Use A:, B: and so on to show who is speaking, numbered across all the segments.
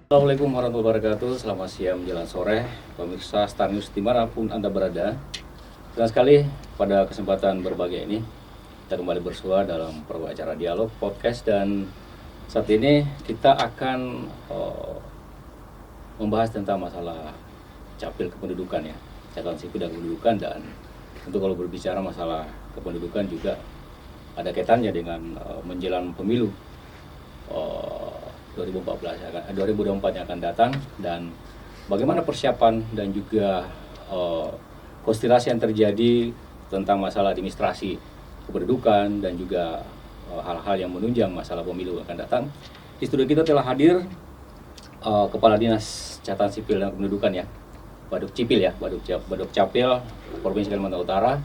A: Assalamualaikum warahmatullahi wabarakatuh. Selamat siang menjelang sore, pemirsa Star News dimanapun Anda berada. Senang sekali pada kesempatan berbahagia ini kita kembali bersua dalam perbuatan acara dialog podcast, dan saat ini kita akan membahas tentang masalah capil kependudukan ya, catatan sipil dan kependudukan. Dan tentu kalau berbicara masalah kependudukan juga ada kaitannya dengan menjelang pemilu 2024 yang akan datang, dan bagaimana persiapan dan juga konstelasi yang terjadi tentang masalah administrasi kependudukan dan juga hal-hal yang menunjang masalah pemilu yang akan datang. Di studio kita telah hadir Kepala Dinas Catatan Sipil dan Kependudukan ya, Baduk Cipil ya, Baduk Capil Provinsi Kalimantan Utara,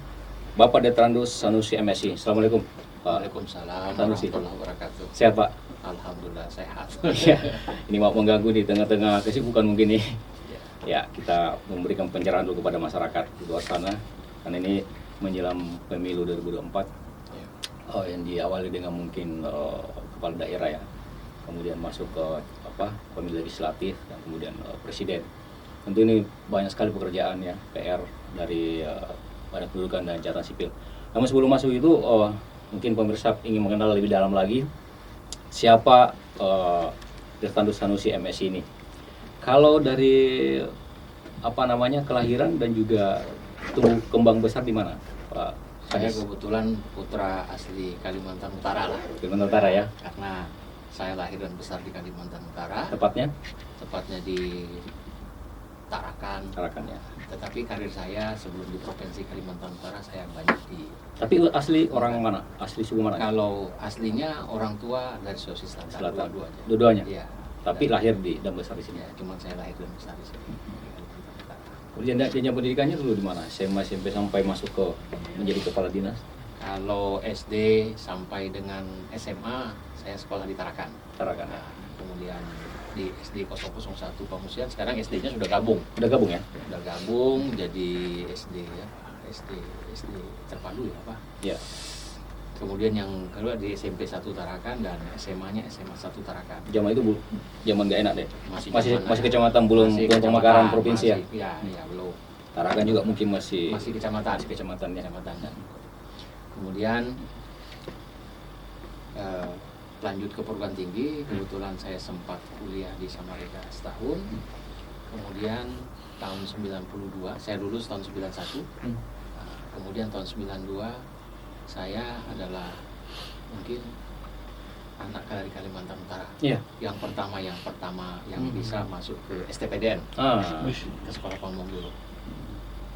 A: Bapak Detrandus Sanusi MSI. Assalamualaikum Pak.
B: Waalaikumsalam
A: Sanusi.
B: warahmatullahi wabarakatuh.
A: Sehat Pak?
B: Alhamdulillah sehat.
A: Iya, ini mau mengganggu di tengah-tengah kesibukan mungkin nih. Ya, kita memberikan pencerahan dulu kepada masyarakat di luar sana, karena ini menjelang pemilu 2024 yang diawali dengan mungkin kepala daerah ya, kemudian masuk ke pemilu legislatif dan kemudian presiden. Tentu ini banyak sekali pekerjaan ya, PR dari Badan Kependudukan dan Catatan Sipil. Namun sebelum masuk itu mungkin pemirsa ingin mengenal lebih dalam lagi siapa Detrandus Sanusi MSI ini. Kalau dari kelahiran dan juga tumbuh kembang besar di mana, Pak?
B: Saya kebetulan putra asli Kalimantan Utara lah.
A: Kalimantan Utara ya.
B: Karena saya lahir dan besar di Kalimantan Utara.
A: Tepatnya
B: di Tarakan.
A: Tarakan ya.
B: Tetapi karir saya sebelum di Provinsi Kalimantan Utara saya banyak di.
A: Tapi asli orang mana? Asli suku mana?
B: Kalau aslinya orang tua dari Sulawesi Selatan.
A: Dua-duanya.
B: Iya.
A: Tapi lahir dan besar di sini.
B: Ya, cuma saya lahir dan besar di sini.
A: Kemudian jenjang pendidikannya dulu di mana? SMA, SMP sampai masuk ke menjadi kepala dinas?
B: Kalau SD sampai dengan SMA saya sekolah di Tarakan.
A: Tarakan ya.
B: Kemudian di SD 001 Pamusian, sekarang SD-nya sudah gabung.
A: Udah gabung ya?
B: Udah gabung jadi SD ya, SD terpadu ya Pak.
A: Ya.
B: Kemudian yang kedua di SMP 1 Tarakan dan SMA-nya SMA 1 Tarakan.
A: Zaman itu zaman nggak enak deh. Masih
B: ya.
A: kecamatan, belum pemekaran provinsi ya?
B: Ya belum.
A: Tarakan juga mungkin masih
B: kecamatan.
A: Kecamatan ya.
B: Kemudian lanjut ke perguruan tinggi, kebetulan saya sempat kuliah di Samarinda setahun. Kemudian tahun 92, saya lulus tahun 91. Kemudian tahun 92 saya adalah mungkin anak dari Kalimantan Utara.
A: Iya.
B: Yang pertama yang bisa masuk ke STPDN. Ke sekolah Pamong dulu.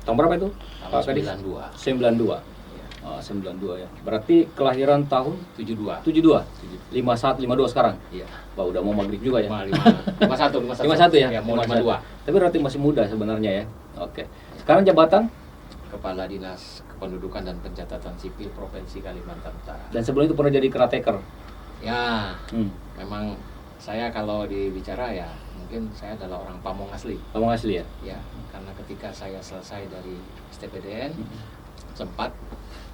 A: Tahun berapa itu?
B: Tahun 92.
A: 92. 92 ya. Berarti kelahiran tahun
B: 72.
A: 52 sekarang.
B: Iya.
A: Wah, udah mau maghrib juga ya.
B: 51
A: ya.
B: Ya, mau 52.
A: Tapi berarti masih muda sebenarnya ya. Oke. Sekarang jabatan
B: Kepala Dinas Kependudukan dan Pencatatan Sipil Provinsi Kalimantan Utara.
A: dan sebelum itu pernah jadi caretaker.
B: Ya. Memang saya kalau dibicara ya mungkin saya adalah orang Pamong asli.
A: Kamu asli ya?
B: Ya, karena ketika saya selesai dari STPDN sempat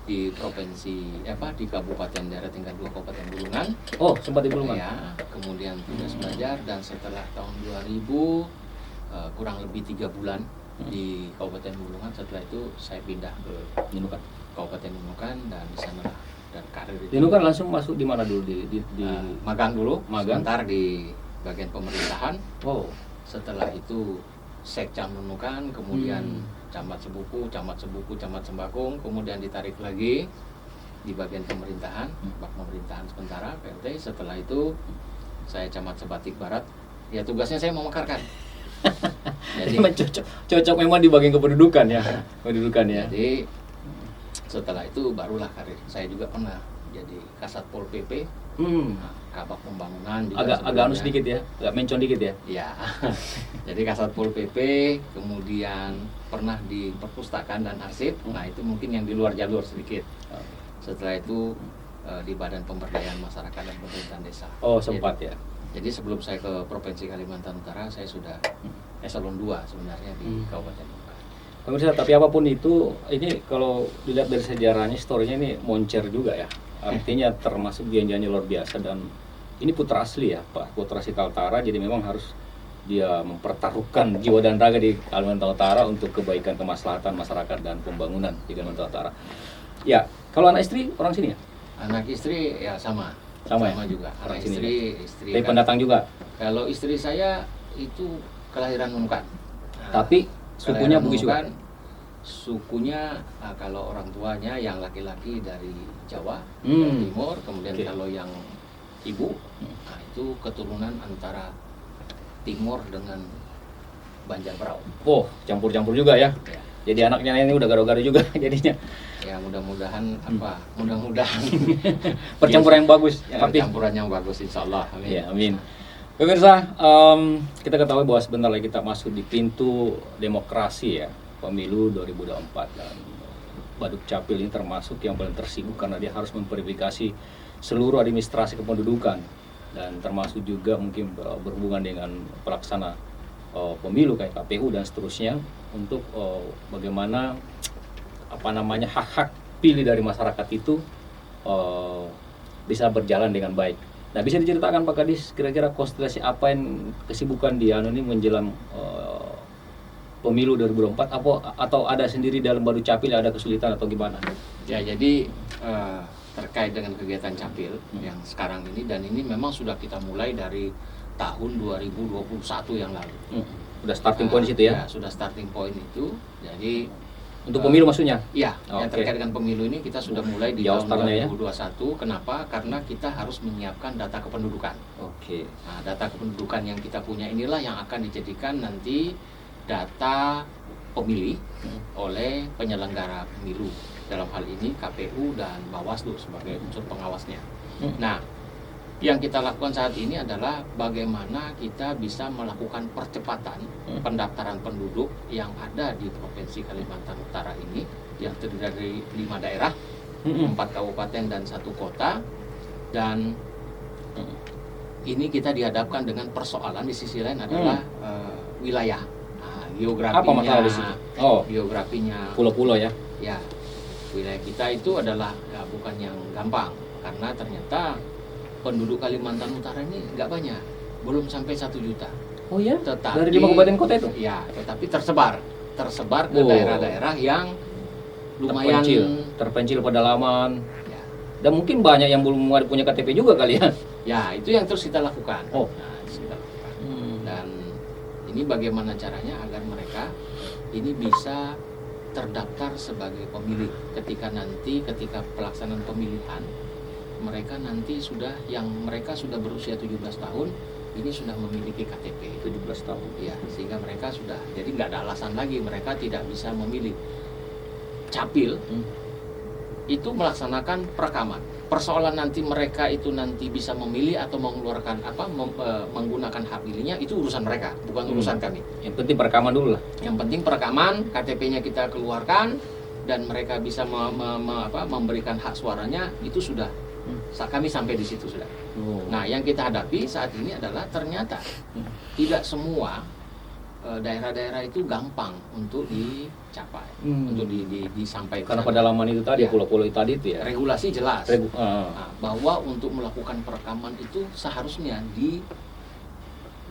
B: di provinsi di Kabupaten Daerah Tingkat 2 Kabupaten Bulungan.
A: Oh, sempat di Bulungan.
B: Ya, kemudian tugas belajar dan setelah tahun 2000 kurang lebih 3 bulan di Kabupaten Bulungan. Setelah itu saya pindah ke
A: Nunukan.
B: Kabupaten Nunukan dan di sana lah dan karir itu.
A: Nunukan langsung masuk di mana dulu di
B: magang dulu,
A: magang
B: sebentar di bagian pemerintahan.
A: Oh,
B: Setelah itu Sekcam Nunukan, kemudian Camat Sebuku, Camat Sembakung, kemudian ditarik lagi di bagian pemerintahan, bak pemerintahan sementara PLT. Setelah itu saya Camat Sebatik Barat. Ya tugasnya saya memekarkan.
A: jadi cocok memang di bagian kependudukan ya. Kependudukan ya.
B: Jadi setelah itu barulah karir. Saya juga pernah jadi Kasat Pol PP. Kabak Pembangunan juga
A: Agak anu sedikit ya, agak mencong dikit ya.
B: Iya. Jadi Kasat Pol PP, kemudian pernah di perpustakaan dan arsip. Nah, itu mungkin yang di luar jalur sedikit. Setelah itu di Badan Pemberdayaan Masyarakat dan Pemerintahan Desa.
A: Oh, sempat ya.
B: Jadi sebelum saya ke Provinsi Kalimantan Utara, saya sudah eselon 2 sebenarnya di Kabupaten Nunukan.
A: Pemirsa, tapi apapun itu, ini kalau dilihat dari sejarahnya, historinya ini moncer juga ya. Artinya termasuk janjiannya luar biasa, dan ini putra asli ya Pak, putra asli Kaltara, jadi memang harus dia mempertaruhkan jiwa dan raga di Kalimantan Utara untuk kebaikan kemaslahatan masyarakat dan pembangunan di Kalimantan Utara. Ya, kalau anak istri orang sini ya?
B: Anak istri ya sama
A: Sama ya?
B: juga.
A: Orang
B: Anak
A: sini
B: istri
A: Tapi
B: kan,
A: pendatang juga.
B: kalau istri saya itu kelahiran Nunukan.
A: Tapi sukunya
B: kelahiran
A: Bugis juga.
B: Nunukan, sukunya kalau orang tuanya yang laki-laki dari Jawa, dari Timur, kemudian
A: Oke.
B: kalau yang ibu itu keturunan antara Timur dengan Banjarbaru.
A: Oh, campur-campur juga ya.
B: Ya.
A: Jadi anaknya ini udah gado-gado juga jadinya.
B: Ya mudah-mudahan mudah-mudahan
A: Percampuran yang bagus.
B: ya,
A: Tapi
B: campuran yang bagus insya Allah. Amin.
A: ya, amin. Pemirsa, kita ketahui bahwa sebentar lagi kita masuk di pintu demokrasi ya, pemilu 2024, dan Baduk Capil ini termasuk yang paling tersibuk karena dia harus memverifikasi seluruh administrasi kependudukan, dan termasuk juga mungkin berhubungan dengan pelaksana pemilu kayak KPU dan seterusnya, untuk bagaimana hak-hak pilih dari masyarakat itu bisa berjalan dengan baik. Nah, bisa diceritakan Pak Kadis kira-kira konstelasi apa yang kesibukan dia ini menjelang pemilu 2024, atau ada sendiri dalam Baduk Capil ada kesulitan atau gimana?
B: Ya jadi terkait dengan kegiatan Capil yang sekarang ini, dan ini memang sudah kita mulai dari tahun 2021 yang lalu.
A: Udah starting point situ ya?
B: Sudah starting point itu. Jadi
A: Untuk pemilu maksudnya?
B: ya, yang
A: Oke.
B: terkait dengan pemilu ini kita sudah mulai di
A: Jauh
B: tahun
A: startnya ya?
B: 2021. Kenapa? Karena kita harus menyiapkan data kependudukan.
A: Oke.
B: Nah, data kependudukan yang kita punya inilah yang akan dijadikan nanti data pemilih oleh penyelenggara pemilu. Dalam hal ini KPU dan Bawaslu sebagai unsur pengawasnya. Nah, yang kita lakukan saat ini adalah bagaimana kita bisa melakukan percepatan pendaftaran penduduk yang ada di Provinsi Kalimantan Utara ini, yang terdiri dari 5 daerah, 4 kabupaten dan 1 kota. Dan ini kita dihadapkan dengan persoalan di sisi lain adalah wilayah. Nah, geografinya.
A: Apa masalah di situ? Oh,
B: Geografinya.
A: pulau-pulau ya?
B: Ya, wilayah kita itu adalah bukan yang gampang, karena ternyata penduduk Kalimantan Utara ini nggak banyak, belum sampai 1 juta.
A: Oh ya?
B: Tetapi,
A: Dari 5 kabupaten kota itu?
B: Ya, tetapi tersebar ke
A: Oh.
B: daerah-daerah yang lumayan
A: terpencil pedalaman.
B: ya,
A: Dan mungkin banyak yang belum punya KTP juga kali ya?
B: ya, itu yang terus kita lakukan.
A: Oh.
B: Nah, terus kita lakukan. Dan ini bagaimana caranya agar mereka ini bisa terdaftar sebagai pemilih ketika pelaksanaan pemilihan, mereka nanti mereka sudah berusia 17 tahun ini sudah memiliki KTP
A: 17 tahun.
B: ya, sehingga mereka sudah, jadi nggak ada alasan lagi mereka tidak bisa memilih. Capil itu melaksanakan perekaman. Persoalan nanti mereka itu nanti bisa memilih atau mengeluarkan menggunakan hak pilihnya, itu urusan mereka, bukan urusan kami.
A: Yang penting perekaman dulu lah.
B: Yang penting perekaman, KTP-nya kita keluarkan, dan mereka bisa memberikan hak suaranya, itu sudah kami sampai di situ sudah. Nah, yang kita hadapi saat ini adalah ternyata tidak semua daerah-daerah itu gampang untuk dicapai, untuk disampaikan.
A: Karena pedalaman itu tadi,
B: Ya.
A: pulau-pulau tadi itu ya.
B: Regulasi jelas
A: Ah.
B: bahwa untuk melakukan perekaman itu seharusnya di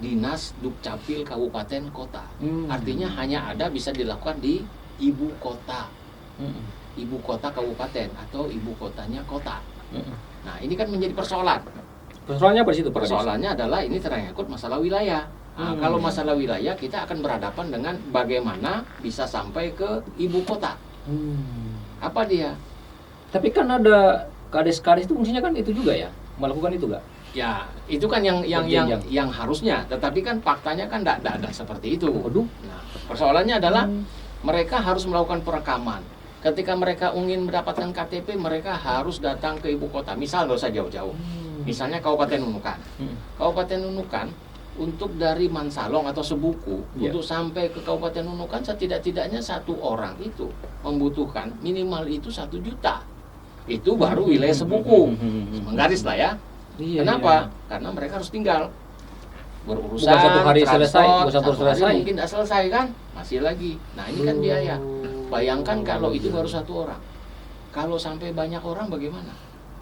B: Dinas Dukcapil Kabupaten Kota. Artinya hanya bisa dilakukan di ibu kota, ibu kota kabupaten atau ibu kotanya kota. Nah, ini kan menjadi persoalan.
A: Persoalannya apa di situ, Pak Kadis?
B: Persoalannya adalah ini ternyakut masalah wilayah. Nah, kalau masalah wilayah, kita akan berhadapan dengan bagaimana bisa sampai ke ibu kota. Apa dia?
A: Tapi kan ada kades-kades itu fungsinya kan itu juga ya, melakukan itu enggak?
B: Ya, itu kan yang
A: Berjenjang.
B: harusnya. Tetapi kan faktanya kan tidak ada seperti itu.
A: Waduh.
B: Nah, persoalannya adalah mereka harus melakukan perekaman. Ketika mereka ingin mendapatkan KTP, mereka harus datang ke ibu kota. Misal nggak usah jauh-jauh. Misalnya Kabupaten Nunukan. Kabupaten Nunukan, untuk dari Mansalong atau Sebuku, untuk sampai ke Kabupaten Nunukan, setidak-tidaknya 1 orang itu membutuhkan minimal itu 1 juta. Itu baru wilayah Sebuku. Menggaris lah ya.
A: Iya,
B: Kenapa?
A: iya.
B: Karena mereka harus tinggal berurusan.
A: Bukan satu hari selesai,
B: transport,
A: bukan satu hari selesai.
B: mungkin tidak selesai kan? Masih lagi. Nah, ini kan biaya. Bayangkan kalau itu baru 1 orang. Kalau sampai banyak orang bagaimana?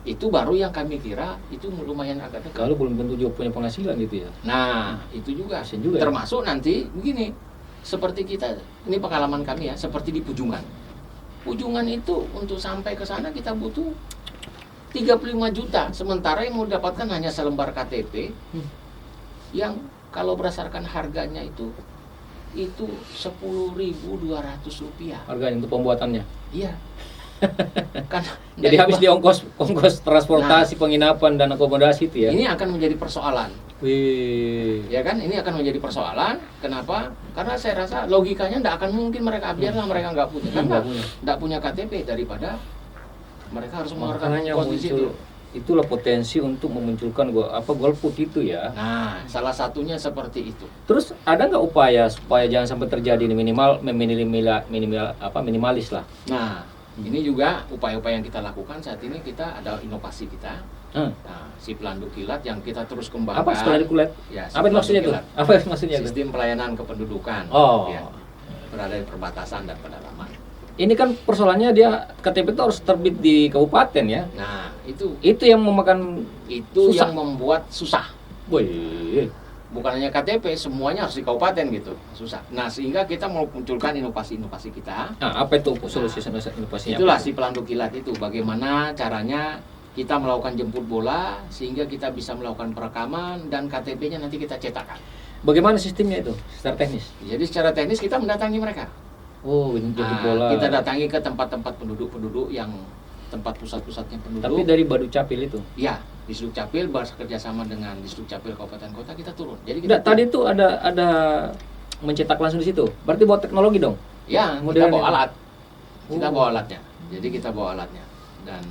B: Itu baru yang kami kira itu lumayan agak dekat.
A: Kalau belum tentu juga punya penghasilan gitu ya.
B: Nah, itu juga.
A: Kasian juga ya.
B: Termasuk nanti begini, seperti kita, ini pengalaman kami ya, seperti di Pujungan. Pujungan itu untuk sampai ke sana kita butuh 35 juta, sementara yang mau dapatkan hanya selembar KTP yang kalau berdasarkan harganya itu 10.200 rupiah.
A: Harganya untuk pembuatannya.
B: Iya. Kan
A: Jadi habis di ongkos transportasi, penginapan dan akomodasi itu ya.
B: ini akan menjadi persoalan.
A: Wih.
B: Ya kan, ini akan menjadi persoalan. Kenapa? Karena saya rasa logikanya tidak akan mungkin mereka biarlah mereka nggak punya, karena nggak punya KTP daripada mereka harus mengeluarkan
A: Makanya
B: kondisi
A: muncul,
B: itu.
A: itulah potensi untuk memunculkan golput itu ya.
B: Nah, salah satunya seperti itu.
A: Terus ada nggak upaya supaya jangan sampai terjadi ini, minimalis lah.
B: Nah, ini juga upaya-upaya yang kita lakukan saat ini. Kita ada inovasi kita. Nah, si pelandu kilat yang kita terus kembangkan.
A: Apa sekolah di kulit?
B: Ya, si
A: Apa itu maksudnya
B: pelandu
A: tuh?
B: kilat.
A: Apa maksudnya tuh?
B: Sistem pelayanan kependudukan.
A: Oh.
B: Ya, berada di perbatasan dan pedalaman.
A: Ini kan persoalannya dia KTP itu harus terbit di kabupaten ya.
B: Nah, itu
A: Yang memakan susah.
B: yang membuat susah.
A: Wih.
B: Bukan hanya KTP, semuanya harus di kabupaten gitu. Susah. Nah, sehingga kita mau munculkan inovasi-inovasi kita.
A: Nah, apa itu solusi inovasinya?
B: Itulah si pelandu kilat itu. Bagaimana caranya kita melakukan jemput bola sehingga kita bisa melakukan perekaman dan KTP-nya nanti kita cetakkan.
A: Bagaimana sistemnya itu secara teknis?
B: Jadi secara teknis kita mendatangi mereka.
A: Oh, ini jemput bola.
B: Kita datangi ke tempat-tempat penduduk yang tempat pusat-pusatnya penduduk.
A: Tapi dari Badukcapil itu.
B: Iya, di Sdukcapil bekerja sama dengan di Sdukcapil kabupaten kota kita turun. Jadi kita
A: Nggak, tadi itu ada mencetak langsung di situ. Berarti bawa teknologi dong.
B: ya, kita
A: Modern
B: bawa
A: itu.
B: alat. Kita
A: Oh.
B: bawa alatnya. Jadi kita bawa alatnya. Dan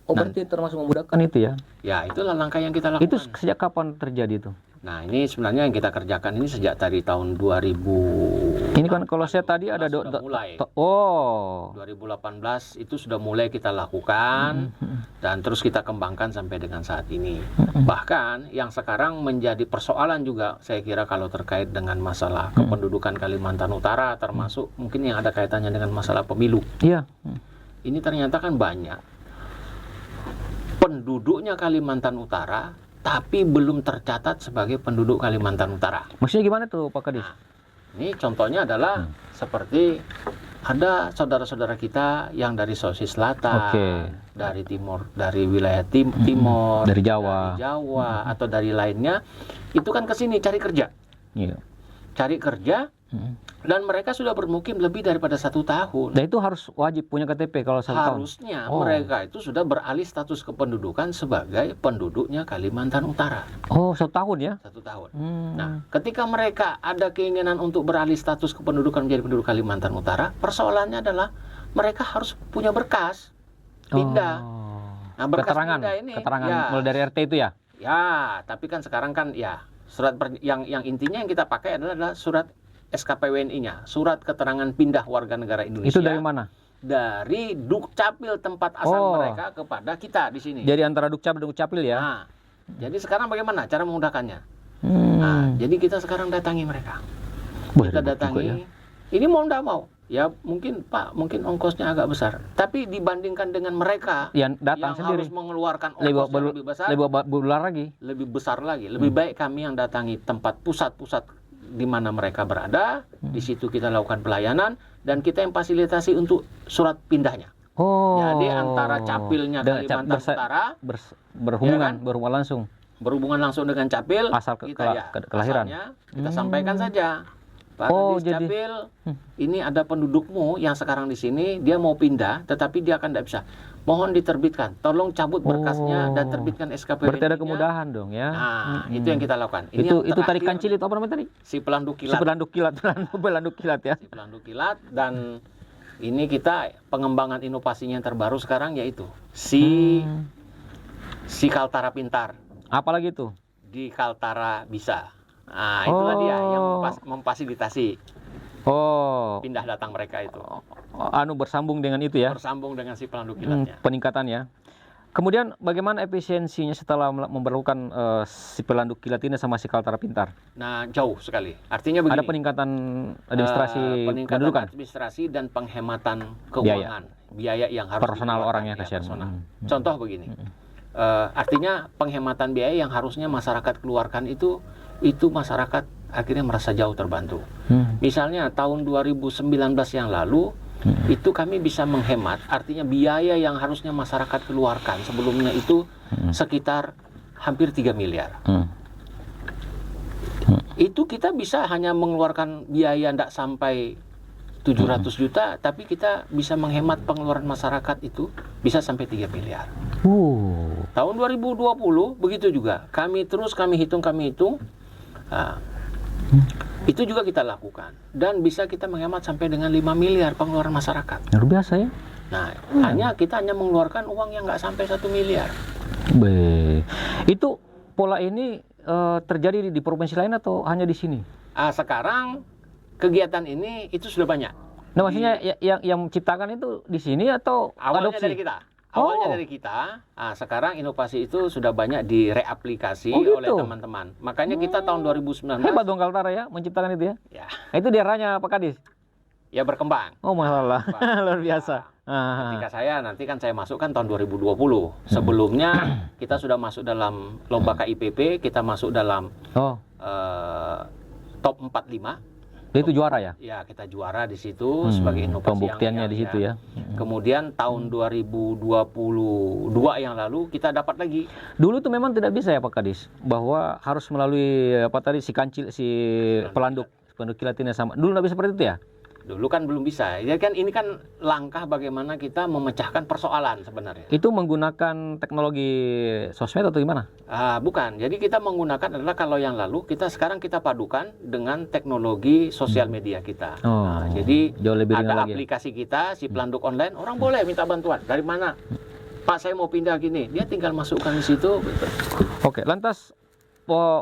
A: Oh, berarti termasuk memudahkan itu ya.
B: ya, itulah langkah yang kita lakukan.
A: Itu sejak kapan terjadi itu?
B: Nah, ini sebenarnya yang kita kerjakan ini sejak dari tahun 2000.
A: Ini kan kalau saya tadi ada
B: sudah mulai. 2018 itu sudah mulai kita lakukan dan terus kita kembangkan sampai dengan saat ini. Bahkan yang sekarang menjadi persoalan juga saya kira kalau terkait dengan masalah kependudukan Kalimantan Utara, termasuk mungkin yang ada kaitannya dengan masalah pemilu.
A: Iya.
B: Ini ternyata kan banyak penduduknya Kalimantan Utara tapi belum tercatat sebagai penduduk Kalimantan Utara.
A: Maksudnya gimana tuh Pak Kadis?
B: Nah, ini contohnya adalah seperti ada saudara-saudara kita yang dari Sulawesi Selatan, dari timur, dari wilayah timur,
A: Dari Jawa.
B: atau dari lainnya, itu kan ke sini cari kerja.
A: Iya.
B: Cari kerja, dan mereka sudah bermukim lebih daripada 1 tahun.
A: Dan itu harus wajib punya KTP kalau 1 tahun.
B: Harusnya
A: Oh.
B: mereka itu sudah beralih status kependudukan sebagai penduduknya Kalimantan Utara.
A: Oh, 1 tahun ya?
B: 1 tahun.
A: Hmm.
B: Nah, ketika mereka ada keinginan untuk beralih status kependudukan menjadi penduduk Kalimantan Utara, persoalannya adalah mereka harus punya berkas pindah.
A: Oh.
B: Nah, berkas
A: keterangan,
B: pindah ini,
A: keterangan
B: ya.
A: mulai dari RT itu ya?
B: Ya, tapi kan sekarang kan ya surat yang intinya yang kita pakai adalah surat SKPWNI-nya, surat keterangan pindah warga negara Indonesia.
A: Itu dari mana?
B: Dari Dukcapil tempat asal mereka kepada kita di sini.
A: Jadi antara Dukcapil dan Dukcapil ya?
B: Nah, jadi sekarang bagaimana cara memudahkannya?
A: Hmm.
B: Nah, jadi kita sekarang datangi mereka.
A: Wah,
B: Kita
A: ribet
B: datangi.
A: juga ya.
B: Ini mau ndak mau? Ya mungkin Pak, mungkin ongkosnya agak besar. Tapi dibandingkan dengan mereka
A: Yang datang
B: yang
A: sendiri.
B: harus mengeluarkan
A: Lebih
B: ongkos yang lebih besar,
A: lebih besar lagi.
B: lebih baik kami yang datangi tempat pusat-pusat di mana mereka berada, di situ kita lakukan pelayanan dan kita yang fasilitasi untuk surat pindahnya.
A: Oh.
B: Jadi antara capilnya Kalimantan Utara
A: berhubungan,
B: ya kan?
A: berhubungan langsung.
B: Berhubungan langsung dengan capil,
A: Asal kelahiran.
B: asalnya kita sampaikan saja. Pak
A: Oh,
B: Kadis
A: jadi-
B: Capil, ini ada pendudukmu yang sekarang di sini, dia mau pindah, tetapi dia akan tidak bisa. Mohon diterbitkan, tolong cabut berkasnya dan terbitkan SKPWNI-nya.
A: Berarti ada kemudahan dong ya.
B: Nah, itu yang kita lakukan. Ini
A: Itu
B: yang
A: tadi
B: terakhir,
A: kancil itu apa namanya tadi?
B: si pelandu
A: Si
B: kilat.
A: pelanduk kilat, pelanduk kilat ya.
B: Si pelandu kilat dan ini kita pengembangan inovasinya yang terbaru sekarang yaitu si Kaltara Pintar
A: Apalagi itu?
B: di Kaltara Bisa. Nah, itulah dia yang memfasilitasi
A: Oh,
B: pindah datang mereka itu.
A: bersambung dengan itu ya.
B: Bersambung dengan si pelandu kilatnya.
A: Peningkatan ya. Kemudian bagaimana efisiensinya setelah memperlakukan si pelanduk kilat ini sama si Kaltara Pintar?
B: Nah, jauh sekali. Artinya begini.
A: Ada peningkatan administrasi
B: peningkatan
A: kependudukan?
B: administrasi dan penghematan keuangan. Biaya yang harus
A: Personal
B: dikeluarkan,
A: orangnya
B: ya,
A: kasihan.
B: personal. Contoh begini. Artinya penghematan biaya yang harusnya masyarakat keluarkan itu masyarakat akhirnya merasa jauh terbantu. Misalnya tahun 2019 yang lalu itu kami bisa menghemat, artinya biaya yang harusnya masyarakat keluarkan sebelumnya itu sekitar hampir 3 miliar. Itu kita bisa hanya mengeluarkan biaya tidak sampai 700 juta, tapi kita bisa menghemat pengeluaran masyarakat itu bisa sampai 3 miliar. Tahun 2020 begitu juga. Kami hitung. Itu juga kita lakukan. Dan bisa kita menghemat sampai dengan 5 miliar pengeluaran masyarakat.
C: Luar biasa ya.
B: Nah, kita hanya mengeluarkan uang yang nggak sampai 1 miliar.
C: Itu pola ini terjadi di provinsi lain atau hanya di sini?
B: Sekarang kegiatan ini itu sudah banyak.
C: Nah, maksudnya yang menciptakan itu di sini atau
B: awalnya
C: adopsi?
B: dari kita? Awalnya dari kita. Sekarang inovasi itu sudah banyak direaplikasi oleh teman-teman. Makanya kita tahun 2019.
C: Hebat dong Kaltara ya menciptakan itu ya.
B: Ya.
C: Nah, itu daerahnya Pak Kadis.
B: Ya berkembang.
C: Oh masalah. Luar biasa.
B: Ketika nanti kan saya masuk kan tahun 2020. Sebelumnya kita sudah masuk dalam lomba KIPP, kita masuk dalam top 45.
C: Itu juara ya?
B: Ya, kita juara di situ sebagai inovasi.
C: Pembuktiannya di situ ya.
B: Kemudian tahun 2022 yang lalu kita dapat lagi.
C: Dulu tuh memang tidak bisa ya Pak Kadis, bahwa harus melalui si kancil, si pelanduk kilatinnya sama. Dulu nggak bisa seperti itu ya?
B: Dulu kan belum bisa. Ya kan ini kan langkah bagaimana kita memecahkan persoalan sebenarnya.
C: Itu menggunakan teknologi sosmed atau gimana?
B: Bukan. Jadi kita menggunakan adalah kalau yang lalu sekarang kita padukan dengan teknologi sosial media kita. Jadi
C: jauh lebih
B: ada
C: lagi.
B: aplikasi kita si pelanduk online, orang boleh minta bantuan. Dari mana? Pak, saya mau pindah gini. Dia tinggal masukkan di situ.
C: Oke, lantas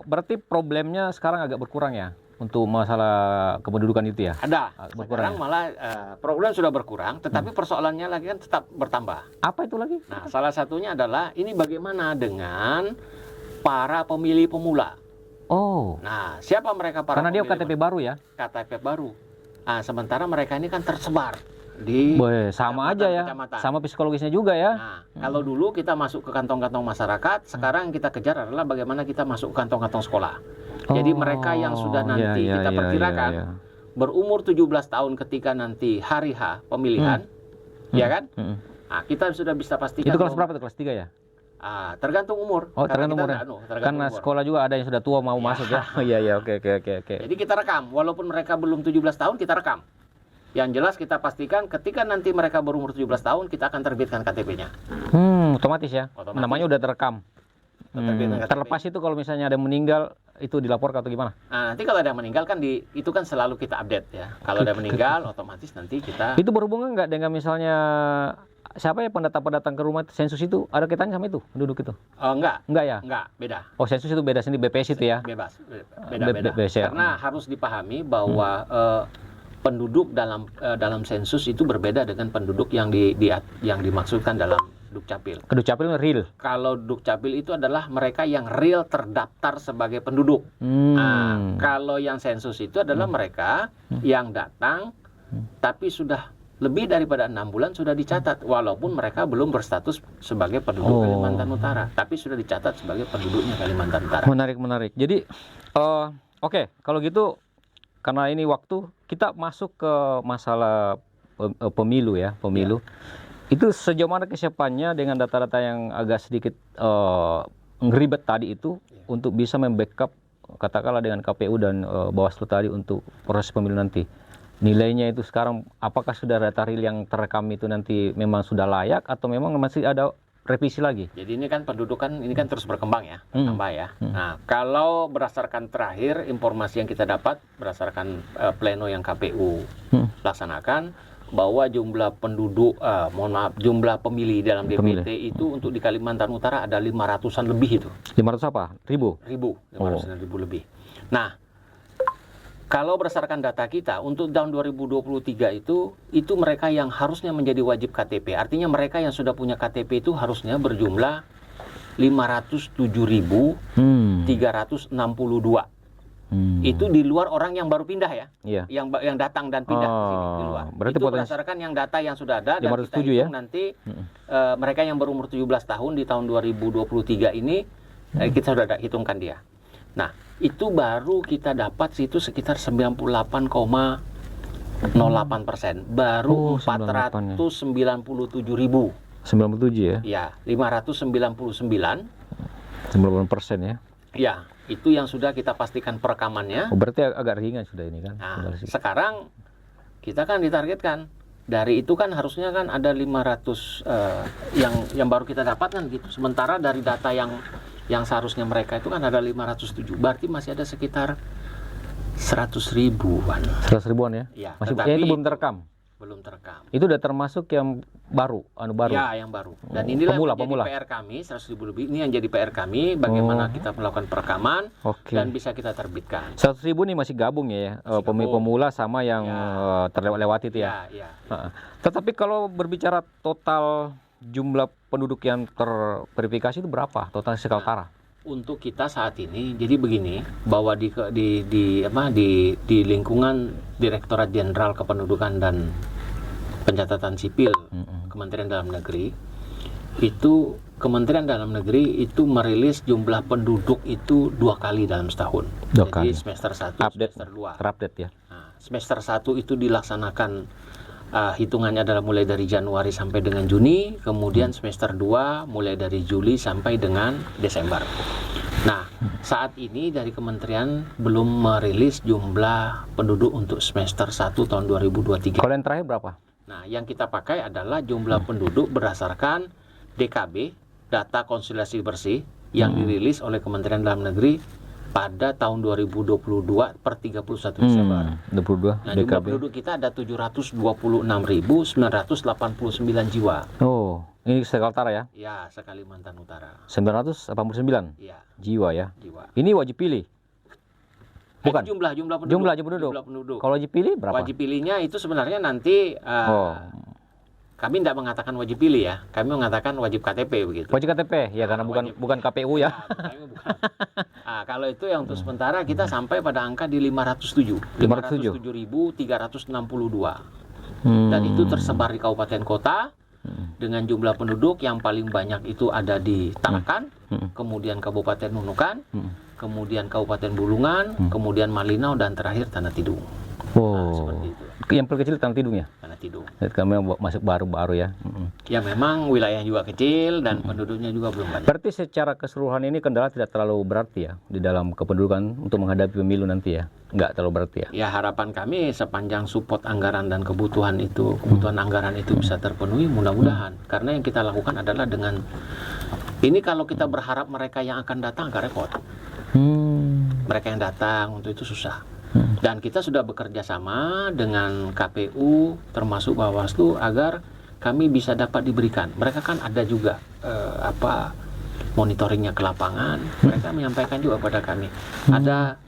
C: berarti problemnya sekarang agak berkurang ya? Untuk masalah kependudukan itu ya?
B: Ada. Sekarang malah problem sudah berkurang, tetapi persoalannya lagi kan tetap bertambah.
C: Apa itu lagi?
B: Nah, salah satunya adalah ini bagaimana dengan para pemilih pemula. Nah, siapa mereka para
C: karena
B: pemilih?
C: Karena dia KTP baru ya?
B: KTP baru. Sementara mereka ini kan tersebar di
C: sama aja ya, sama psikologisnya juga ya.
B: Nah, kalau dulu kita masuk ke kantong-kantong masyarakat, sekarang kita kejar adalah bagaimana kita masuk ke kantong-kantong sekolah. Jadi mereka yang sudah nanti kita perkirakan berumur 17 tahun ketika nanti hari H pemilihan, ya kan? Nah, kita sudah bisa pastikan.
C: Itu kelas berapa tuh? Kelas 3 ya?
B: Tergantung umur.
C: Tergantung umur ya? Karena umur. Sekolah juga ada yang sudah tua mau masuk ya? Iya, oke.
B: Jadi kita rekam, walaupun mereka belum 17 tahun kita rekam. Yang jelas kita pastikan ketika nanti mereka berumur 17 tahun kita akan terbitkan KTP-nya.
C: Otomatis ya? Otomatis. Namanya udah terekam. Terlepas itu kalau misalnya ada yang meninggal itu dilaporkan atau gimana?
B: Nah, nanti kalau ada yang meninggal kan itu kan selalu kita update ya. Kalau ada yang meninggal otomatis nanti kita.
C: Itu berhubungan nggak dengan misalnya siapa ya pendatang ke rumah sensus itu ada kaitannya sama itu penduduk itu?
B: Enggak ya? Enggak, beda.
C: Sensus itu beda sendiri, BPS itu ya?
B: Bebas, beda. Karena harus dipahami bahwa penduduk dalam sensus itu berbeda dengan penduduk yang dimaksudkan dalam Dukcapil.
C: Dukcapil real.
B: Kalau Dukcapil itu adalah mereka yang real terdaftar sebagai penduduk. Kalau yang sensus itu adalah mereka yang datang tapi sudah lebih daripada 6 bulan sudah dicatat walaupun mereka belum berstatus sebagai penduduk Kalimantan Utara, tapi sudah dicatat sebagai penduduknya Kalimantan Utara.
C: Menarik. Jadi oke, kalau gitu karena ini waktu kita masuk ke masalah pemilu ya, pemilu. Itu sejauh mana kesiapannya dengan data-data yang agak sedikit ngeribet tadi itu untuk bisa membackup katakanlah dengan KPU dan Bawaslu tadi untuk proses pemilu nanti. Nilainya itu sekarang apakah sudah data real yang terekam itu nanti memang sudah layak atau memang masih ada revisi lagi?
B: Jadi ini kan pendudukan ini kan terus berkembang ya, bertambah ya. Nah, kalau berdasarkan terakhir informasi yang kita dapat berdasarkan pleno yang KPU laksanakan bahwa jumlah penduduk, jumlah pemilih dalam DPT itu untuk di Kalimantan Utara ada 500-an lebih itu.
C: 500 apa? Ribu?
B: 500 ribu lebih. Nah, kalau berdasarkan data kita untuk tahun 2023 itu mereka yang harusnya menjadi wajib KTP. Artinya mereka yang sudah punya KTP itu harusnya berjumlah 507.362. Itu di luar orang yang baru pindah ya.
C: Iya.
B: Yang datang dan pindah ke sini di luar.
C: Berarti
B: Itu
C: potensi
B: berdasarkan yang data yang sudah ada dan kita
C: 507 ya?
B: hitung nanti mereka yang berumur 17 tahun di tahun 2023 ini kita sudah hitungkan dia. Nah, itu baru kita dapat situ sekitar 98,08%. Baru 497.000.
C: 97 ya?
B: Ya, 599.
C: 98% ya?
B: Ya, itu yang sudah kita pastikan perekamannya.
C: Oh, berarti agak ringan sudah ini kan?
B: Nah, sekarang kita kan ditargetkan dari itu kan harusnya kan ada 500 yang baru kita dapatkan gitu. Sementara dari data yang seharusnya mereka itu kan ada 507. Berarti masih ada sekitar 100 ribuan.
C: 100 ribuan ya?
B: Ya,
C: Masih
B: tetapi
C: itu belum terekam.
B: Belum terekam.
C: Itu udah termasuk yang baru, baru.
B: Ya, yang baru. Dan inilah
C: pemula,
B: yang jadi PR kami, 100 ribu lebih. Ini yang jadi PR kami, bagaimana kita melakukan perekaman dan bisa kita terbitkan.
C: 100 ribu nih masih gabung ya, pemula sama yang terlewat itu ya. Tetapi kalau berbicara total jumlah penduduk yang terverifikasi itu berapa total Kaltara?
B: Untuk kita saat ini, jadi begini, bahwa di lingkungan Direktorat Jenderal Kependudukan dan Pencatatan Sipil Kementerian Dalam Negeri, itu Kementerian Dalam Negeri itu merilis jumlah penduduk itu 2 kali dalam setahun. Jadi semester 1, semester 2.
C: Terupdate ya.
B: Nah, semester 1 itu dilaksanakan hitungannya adalah mulai dari Januari sampai dengan Juni, kemudian semester 2 mulai dari Juli sampai dengan Desember. Nah, saat ini dari kementerian belum merilis jumlah penduduk untuk semester 1 tahun 2023.
C: Kalau yang terakhir berapa?
B: Nah, yang kita pakai adalah jumlah penduduk berdasarkan DKB, data konsiliasi bersih, yang dirilis oleh Kementerian Dalam Negeri pada tahun 2022 per 31 Desember.
C: 22
B: Nah, jumlah penduduk kita ada 726.989 jiwa.
C: Oh, ini Kaltara ya?
B: Ya, se-Kalimantan Utara.
C: 989
B: ya.
C: Jiwa ya?
B: Jiwa.
C: Ini wajib pilih? Bukan?
B: Jumlah penduduk.
C: Jumlah penduduk. Kalau wajib pilih berapa?
B: Wajib pilihnya itu sebenarnya nanti kami tidak mengatakan wajib pilih ya, kami mengatakan wajib KTP begitu.
C: Wajib KTP ya, karena bukan KPU ya.
B: Kami bukan. Nah, kalau itu yang untuk sementara kita sampai pada angka di 507. 507.362. Dan itu tersebar di kabupaten kota dengan jumlah penduduk yang paling banyak itu ada di Tarakan, kemudian Kabupaten Nunukan, kemudian Kabupaten Bulungan, kemudian Malinau dan terakhir Tanah Tidung. Nah, seperti itu.
C: Yang terkecil Tanah Tidung ya?
B: Tanah Tidung.
C: Kami masuk baru-baru ya.
B: Ya memang wilayah juga kecil dan penduduknya juga belum banyak.
C: Berarti secara keseluruhan ini kendala tidak terlalu berarti ya di dalam kependudukan untuk menghadapi pemilu nanti ya? Nggak terlalu berarti ya?
B: Ya harapan kami sepanjang support anggaran dan kebutuhan anggaran itu bisa terpenuhi mudah-mudahan. Karena yang kita lakukan adalah dengan ini kalau kita berharap mereka yang akan datang agak repot. Mereka yang datang untuk itu susah. Dan kita sudah bekerja sama dengan KPU termasuk Bawaslu agar kami bisa dapat diberikan. Mereka kan ada juga monitoringnya ke lapangan. Mereka menyampaikan juga pada kami.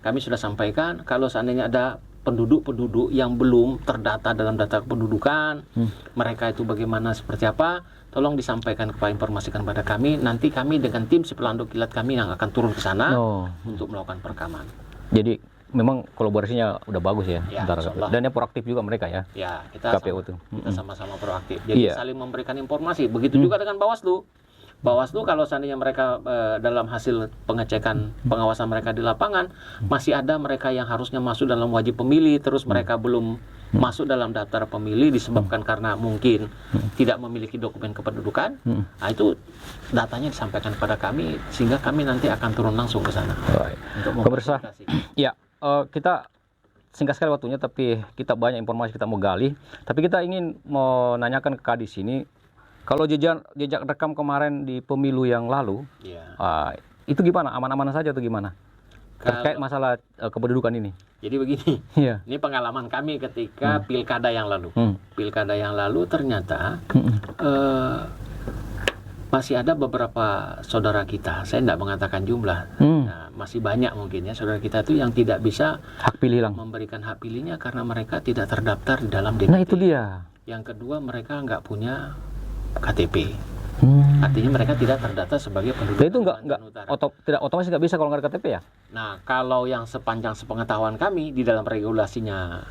B: Kami sudah sampaikan kalau seandainya ada penduduk-penduduk yang belum terdata dalam data kependudukan, mereka itu bagaimana seperti apa, tolong disampaikan informasikan pada kami. Nanti kami dengan tim si pelanduk kilat kami yang akan turun ke sana untuk melakukan perekaman.
C: Jadi memang kolaborasinya udah bagus ya, antara dan yang proaktif juga mereka ya.
B: Ya, kita
C: KPU tuh.
B: Kita sama-sama proaktif. Jadi saling memberikan informasi. Begitu juga dengan Bawaslu. Bawaslu kalau seandainya mereka dalam hasil pengecekan pengawasan mereka di lapangan masih ada mereka yang harusnya masuk dalam wajib pemilih terus mereka belum masuk dalam daftar pemilih disebabkan karena mungkin tidak memiliki dokumen kependudukan. Nah, itu datanya disampaikan kepada kami sehingga kami nanti akan turun langsung ke sana. Untuk
C: pemirsa, ya kita singkat sekali waktunya, tapi kita banyak informasi kita mau gali. Tapi kita ingin menanyakan ke Kadis ini, kalau jejak rekam kemarin di pemilu yang lalu, itu gimana? Aman-aman saja atau gimana? Terkait masalah kependudukan ini.
B: Jadi begini, ini pengalaman kami ketika pilkada yang lalu. Pilkada yang lalu ternyata masih ada beberapa saudara kita, saya tidak mengatakan jumlah, nah, masih banyak mungkin ya saudara kita itu yang tidak bisa
C: hak pilih
B: memberikan hak pilihnya karena mereka tidak terdaftar di dalam DPT.
C: Nah itu dia.
B: Yang kedua mereka nggak punya KTP. Artinya mereka tidak terdata sebagai penduduk
C: Dan itu
B: Kalimantan Utara.
C: tidak otomatis nggak bisa kalau nggak ada KTP ya?
B: Nah, kalau yang sepanjang sepengetahuan kami di dalam regulasinya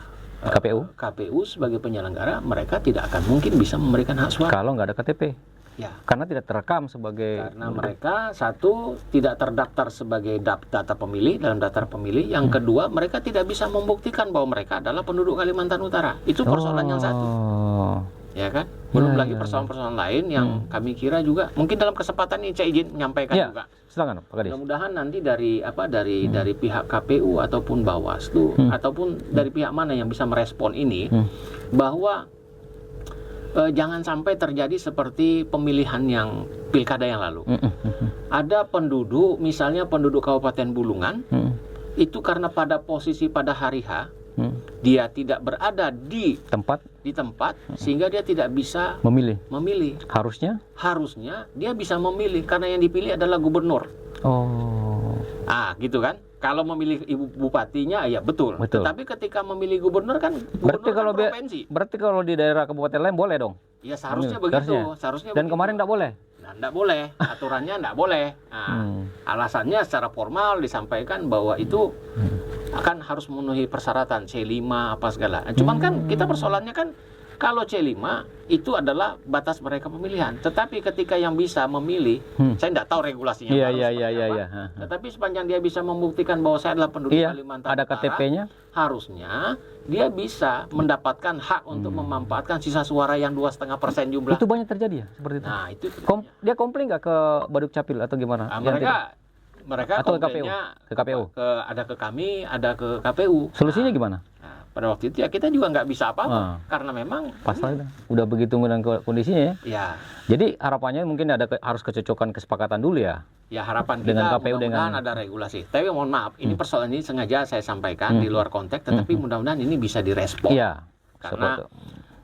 B: KPU sebagai penyelenggara, mereka tidak akan mungkin bisa memberikan hak suara.
C: Kalau nggak ada KTP.
B: Ya.
C: Karena tidak terekam sebagai
B: Karena mereka satu tidak terdaftar sebagai data pemilih dalam daftar pemilih, yang kedua mereka tidak bisa membuktikan bahwa mereka adalah penduduk Kalimantan Utara. Itu persoalan yang satu, ya kan? Belum lagi persoalan-persoalan lain yang kami kira juga mungkin dalam kesempatan ini saya izin menyampaikan juga.
C: Silakan Pak Kadis.
B: Mudah-mudahan nanti dari pihak KPU ataupun Bawaslu ataupun dari pihak mana yang bisa merespon ini bahwa jangan sampai terjadi seperti pemilihan yang pilkada yang lalu. Ada penduduk, misalnya penduduk Kabupaten Bulungan, itu karena pada posisi pada hari H, dia tidak berada di tempat, sehingga dia tidak bisa memilih. Harusnya dia bisa memilih karena yang dipilih adalah gubernur. Gitu kan? Kalau memilih ibu bupatinya ya betul. Tetapi ketika memilih gubernur kan provinsi.
C: Berarti kalau di daerah kabupaten lain boleh dong?
B: Ya seharusnya begitu.
C: Dan kemarin nggak boleh?
B: Nah, nggak boleh. Aturannya nggak boleh. Alasannya secara formal disampaikan bahwa itu akan harus memenuhi persyaratan C5 apa segala. Cuman kan kita persoalannya kan kalau C5 itu adalah batas mereka pemilihan. Tetapi ketika yang bisa memilih, saya tidak tahu regulasinya. Tetapi sepanjang dia bisa membuktikan bahwa saya adalah penduduk Kalimantan
C: ada
B: Utara,
C: KTP-nya,
B: harusnya dia bisa mendapatkan hak untuk memanfaatkan sisa suara yang 2,5% jumlah.
C: Itu banyak terjadi ya seperti itu.
B: Nah, itu
C: dia komplain nggak ke Baduk Capil atau gimana?
B: Mereka
C: atau
B: komplainnya
C: ke KPU?
B: Ada ke kami, ada ke KPU.
C: Solusinya gimana?
B: Pada waktu itu ya kita juga nggak bisa apa-apa karena memang
C: pasal udah begitu dengan kondisinya
B: ya.
C: Jadi harapannya mungkin harus kecocokan kesepakatan dulu ya.
B: Ya harapan
C: dengan
B: kita
C: KPU
B: mudah-mudahan ada regulasi. Tapi mohon maaf, ini persoalan ini sengaja saya sampaikan di luar konteks, tetapi mudah-mudahan ini bisa direspon. Karena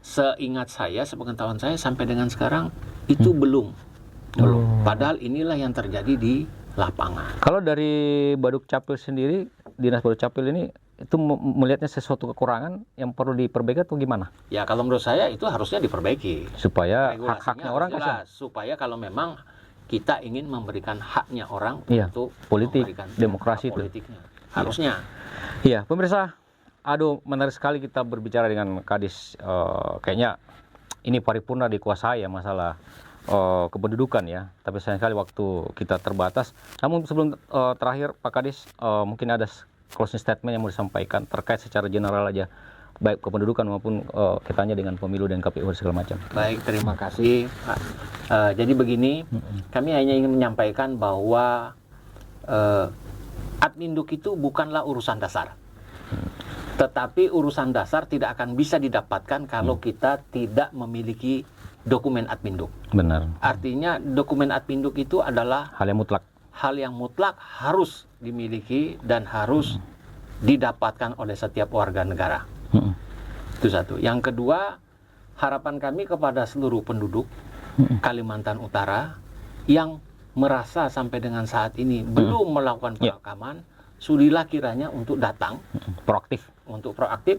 B: seingat saya, sepengetahuan saya sampai dengan sekarang itu belum. Padahal inilah yang terjadi di lapangan.
C: Kalau dari Baduk Capil sendiri, Dinas Baduk Capil ini itu melihatnya sesuatu kekurangan yang perlu diperbaiki atau gimana?
B: Ya kalau menurut saya itu harusnya diperbaiki
C: supaya hak-haknya orang
B: jelas, supaya kalau memang kita ingin memberikan haknya orang untuk
C: politik, demokrasi itu
B: politiknya. Harusnya.
C: Iya, pemirsa, menarik sekali kita berbicara dengan Kadis. Kayaknya ini paripurna dikuasai ya masalah kependudukan ya. Tapi sayang sekali waktu kita terbatas. Namun sebelum terakhir Pak Kadis, mungkin ada closing statement yang mau disampaikan terkait secara general aja, baik kependudukan maupun kaitannya dengan pemilu dan KPU segala macam.
B: Baik, terima kasih Pak. Jadi begini, kami hanya ingin menyampaikan bahwa adminduk itu bukanlah urusan dasar. Tetapi urusan dasar tidak akan bisa didapatkan kalau kita tidak memiliki dokumen adminduk.
C: Benar.
B: Artinya dokumen adminduk itu adalah
C: hal yang mutlak.
B: Hal yang mutlak harus dimiliki dan harus didapatkan oleh setiap warga negara. Itu satu. Yang kedua, harapan kami kepada seluruh penduduk Kalimantan Utara yang merasa sampai dengan saat ini belum melakukan perekaman, sudilah kiranya untuk datang proaktif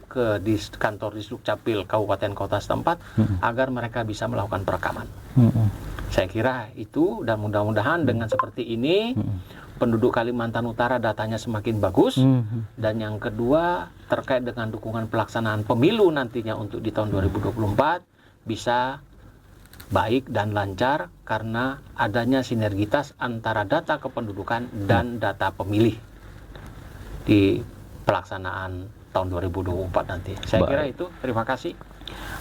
B: ke kantor Disduk Capil Kabupaten Kota setempat agar mereka bisa melakukan perekaman. Saya kira itu, dan mudah-mudahan dengan seperti ini penduduk Kalimantan Utara datanya semakin bagus. Dan yang kedua, terkait dengan dukungan pelaksanaan pemilu nantinya untuk di tahun 2024 bisa baik dan lancar karena adanya sinergitas antara data kependudukan dan data pemilih di pelaksanaan tahun 2024 nanti. Saya kira itu. Terima kasih.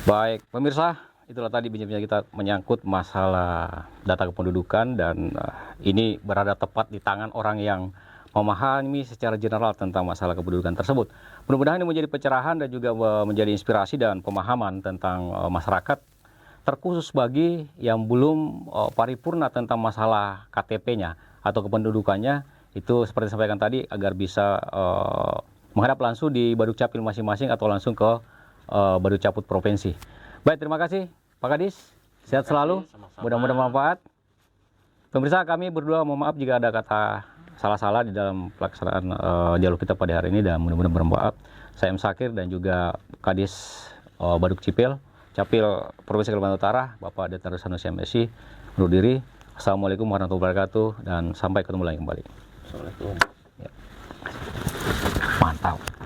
C: Baik, pemirsa, itulah tadi bincang-bincang kita menyangkut masalah data kependudukan, dan ini berada tepat di tangan orang yang memahami secara general tentang masalah kependudukan tersebut. Mudah-mudahan ini menjadi pencerahan dan juga menjadi inspirasi dan pemahaman tentang masyarakat, terkhusus bagi yang belum paripurna tentang masalah KTP-nya atau kependudukannya. Itu seperti disampaikan tadi, agar bisa menghadap langsung di Baduk Capil masing-masing atau langsung ke Baduk Caput Provinsi. Baik, terima kasih Pak Kadis, sehat selalu, mudah-mudahan bermanfaat. Pemirsa, kami berdua mohon maaf jika ada kata salah-salah di dalam pelaksanaan dialog kita pada hari ini, dan mudah-mudahan bermanfaat. Saya M. Sakir dan juga Kadis Baduk Capil Capil Provinsi Kalimantan Utara, Bapak Detan Sanusi MSI, undur diri. Assalamualaikum warahmatullahi wabarakatuh dan sampai ketemu lagi kembali.
A: Assalamualaikum.
C: Mantap.